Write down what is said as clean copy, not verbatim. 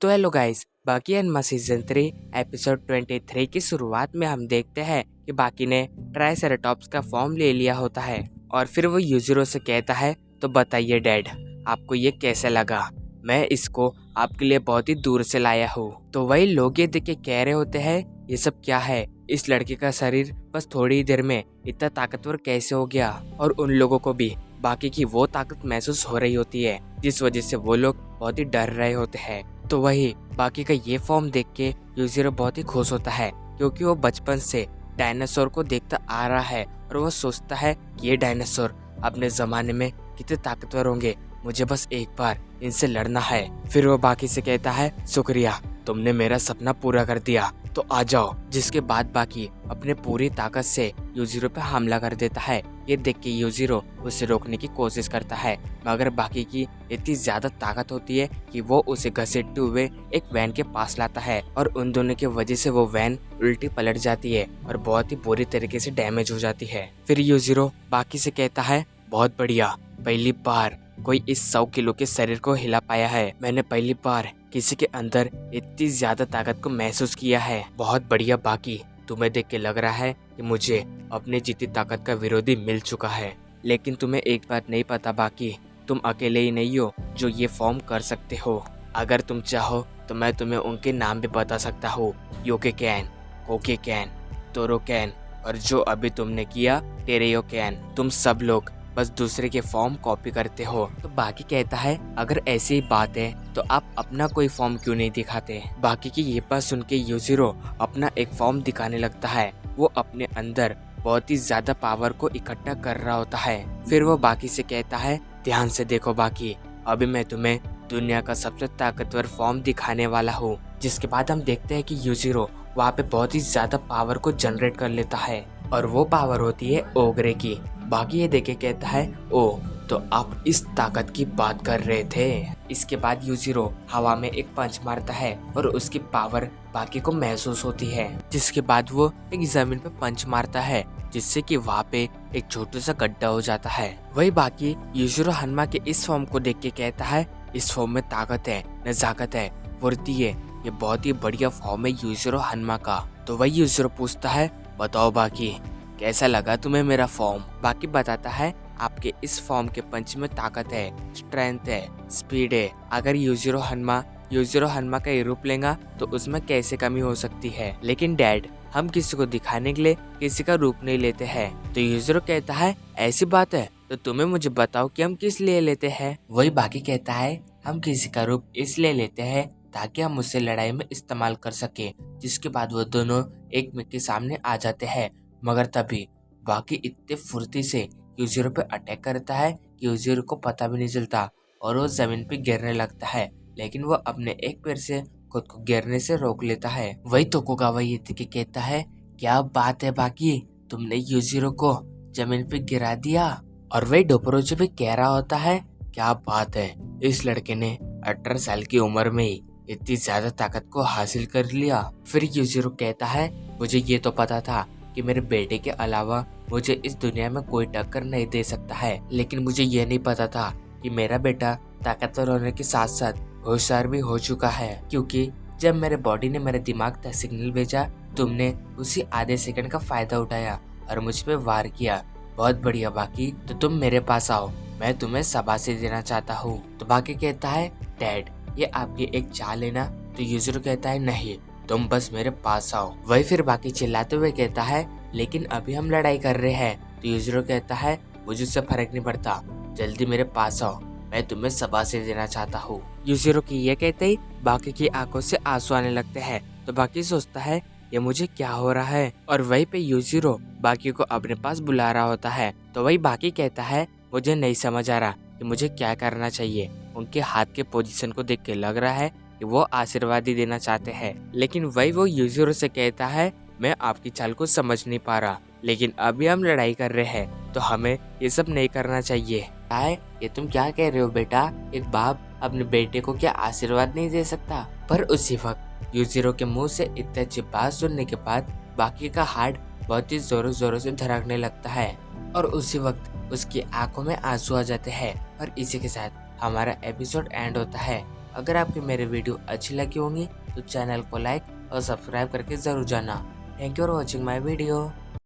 तो hello guys, बाकी enema season 3 episode 23 की शुरुआत में हम देखते हैं कि बाकी ने ट्राइसेराटॉप्स का फॉर्म ले लिया होता है और फिर वो यूजिरो से कहता है, तो बताइए डैड, आपको ये कैसे लगा? मैं इसको आपके लिए बहुत ही दूर से लाया हूँ। तो वही लोग ये देख के कह रहे होते हैं, ये सब क्या है? इस लड़के का शरीर बस थोड़ी ही देर में इतना ताकतवर कैसे हो गया? और उन लोगों को भी बाकी की वो ताकत महसूस हो रही होती है, जिस वजह से वो लोग बहुत ही डर रहे होते हैं। तो वही बाकी का ये फॉर्म देख के यूजिरो बहुत ही खुश होता है, क्योंकि वो बचपन से डायनासोर को देखता आ रहा है और वो सोचता है कि ये डायनासोर अपने जमाने में कितने ताकतवर होंगे, मुझे बस एक बार इनसे लड़ना है। फिर वो बाकी से कहता है, शुक्रिया, तुमने मेरा सपना पूरा कर दिया, तो आ जाओ। जिसके बाद बाकी अपने पूरी ताकत से यूजिरो पे हमला कर देता है। ये देख के यूजिरो उसे रोकने की कोशिश करता है, मगर बाकी की इतनी ज्यादा ताकत होती है कि वो उसे घसीटते हुए एक वैन के पास लाता है और उन दोनों की वजह से वो वैन उल्टी पलट जाती है और बहुत ही बुरी तरीके से डैमेज हो जाती है। फिर यूजिरो बाकी से कहता है, बहुत बढ़िया, पहली बार कोई इस 100 किलो के शरीर को हिला पाया है। मैंने पहली बार किसी के अंदर इतनी ज्यादा ताकत को महसूस किया है। बहुत बढ़िया बाकी, तुम्हें देख के लग रहा है कि मुझे अपनी जीती ताकत का विरोधी मिल चुका है। लेकिन तुम्हें एक बात नहीं पता बाकी, तुम अकेले ही नहीं हो जो ये फॉर्म कर सकते हो। अगर तुम चाहो तो मैं तुम्हें उनके नाम भी बता सकता हूँ, योके कैन, कोके कैन, तोरो कैन और जो अभी तुमने किया टेरेयो कैन। तुम सब लोग बस दूसरे के फॉर्म कॉपी करते हो। तो बाकी कहता है, अगर ऐसी ही बात है तो आप अपना कोई फॉर्म क्यों नहीं दिखाते? बाकी की ये बात सुन के यूजिरो अपना एक फॉर्म दिखाने लगता है। वो अपने अंदर बहुत ही ज्यादा पावर को इकट्ठा कर रहा होता है। फिर वो बाकी से कहता है, ध्यान से देखो बाकी, अभी मैं तुम्हें दुनिया का सबसे ताकतवर फॉर्म दिखाने वाला हूँ। जिसके बाद हम देखते हैं कि यूजिरो वहाँ पे बहुत ही ज्यादा पावर को जनरेट कर लेता है और वो पावर होती है ओगरे की। बाकी ये देखे कहता है, ओ तो आप इस ताकत की बात कर रहे थे। इसके बाद यूजिरो हवा में एक पंच मारता है और उसकी पावर बाकी को महसूस होती है। जिसके बाद वो एक जमीन पे पंच मारता है, जिससे कि वहाँ पे एक छोटा सा गड्ढा हो जाता है। वही बाकी यूजिरो हन्मा के इस फॉर्म को देख के कहता है, इस फॉर्म में ताकत है, नजाकत है, फुर्ती है, ये बहुत ही बढ़िया फॉर्म है यूजिरो हन्मा का। तो वही यूजिरो पूछता है, बताओ बाकी, कैसा लगा तुम्हें मेरा फॉर्म? बाकी बताता है, आपके इस फॉर्म के पंच में ताकत है, स्ट्रेंथ है, स्पीड है। अगर यूजिरो हन्मा का ये रूप लेगा तो उसमें कैसे कमी हो सकती है? लेकिन डैड, हम किसी को दिखाने के लिए किसी का रूप नहीं लेते हैं। तो यूजिरो कहता है, ऐसी बात है तो तुम्हें मुझे बताओ कि हम किस लिए लेते हैं? वही बाकी कहता है, हम किसी का रूप इसलिए लेते हैं ताकि हम उससे लड़ाई में इस्तेमाल कर सके। जिसके बाद वो दोनों एक के सामने आ जाते हैं, मगर तभी बाकी इतने फुर्ती से यूजिरो पे अटैक करता है कि यूजिरो को पता भी नहीं चलता और वो जमीन पे गिरने लगता है। लेकिन वो अपने एक पैर से खुद को गिरने से रोक लेता है। वही तोकुगावा ये कहता है, क्या बात है बाकी, तुमने यूजिरो को जमीन पे गिरा दिया? और वही डोपरोचो भी कह रहा होता है, क्या बात है, इस लड़के ने 18 साल की उम्र में ही इतनी ज्यादा ताकत को हासिल कर लिया। फिर यूजिरो कहता है, मुझे ये तो पता था कि मेरे बेटे के अलावा मुझे इस दुनिया में कोई टक्कर नहीं दे सकता है, लेकिन मुझे ये नहीं पता था कि मेरा बेटा ताकतवर होने के साथ साथ होशियार भी हो चुका है। क्योंकि जब मेरे बॉडी ने मेरे दिमाग तक सिग्नल भेजा, तुमने उसी आधे सेकंड का फायदा उठाया और मुझ पे वार किया। बहुत बढ़िया बाकी, तो तुम मेरे पास आओ, मैं तुम्हें शाबाशी देना चाहता हूँ। तो बाकी कहता है, डैड, ये आपकी एक चाल है ना? तो यूजिरो कहता है, नहीं, तुम बस मेरे पास आओ। वही फिर बाकी चिल्लाते हुए कहता है, लेकिन अभी हम लड़ाई कर रहे हैं। तो यूजिरो कहता है, मुझे उससे फर्क नहीं पड़ता, जल्दी मेरे पास आओ, मैं तुम्हें शाबाशी देना चाहता हूँ। यूजिरो की ये कहते ही बाकी की आंखों से आंसू आने लगते हैं। तो बाकी सोचता है, ये मुझे क्या हो रहा है? और वहीं पे यूजिरो बाकी को अपने पास बुला रहा होता है। तो वही बाकी कहता है, मुझे नहीं समझ आ रहा कि मुझे क्या करना चाहिए। उनके हाथ के पोजीशन को देख के लग रहा है कि वो आशीर्वाद ही देना चाहते हैं। लेकिन वही वो यूजिरो से कहता है, मैं आपकी चाल को समझ नहीं पा रहा, लेकिन अभी हम लड़ाई कर रहे हैं तो हमें ये सब नहीं करना चाहिए। ये तुम क्या कह रहे हो बेटा? एक बाप अपने बेटे को क्या आशीर्वाद नहीं दे सकता? पर उसी वक्त यूजिरो के मुंह से इतने अच्छी बात सुनने के बाद बाकी का हार्ट बहुत ही जोरों जोरों से धड़कने लगता है और उसी वक्त उसकी आंखों में आंसू आ जाते हैं। और इसी के साथ हमारा एपिसोड एंड होता है। अगर आपको मेरे वीडियो अच्छी लगी होंगी तो चैनल को लाइक और सब्सक्राइब करके ज़रूर जाना। Thank you for watching my video.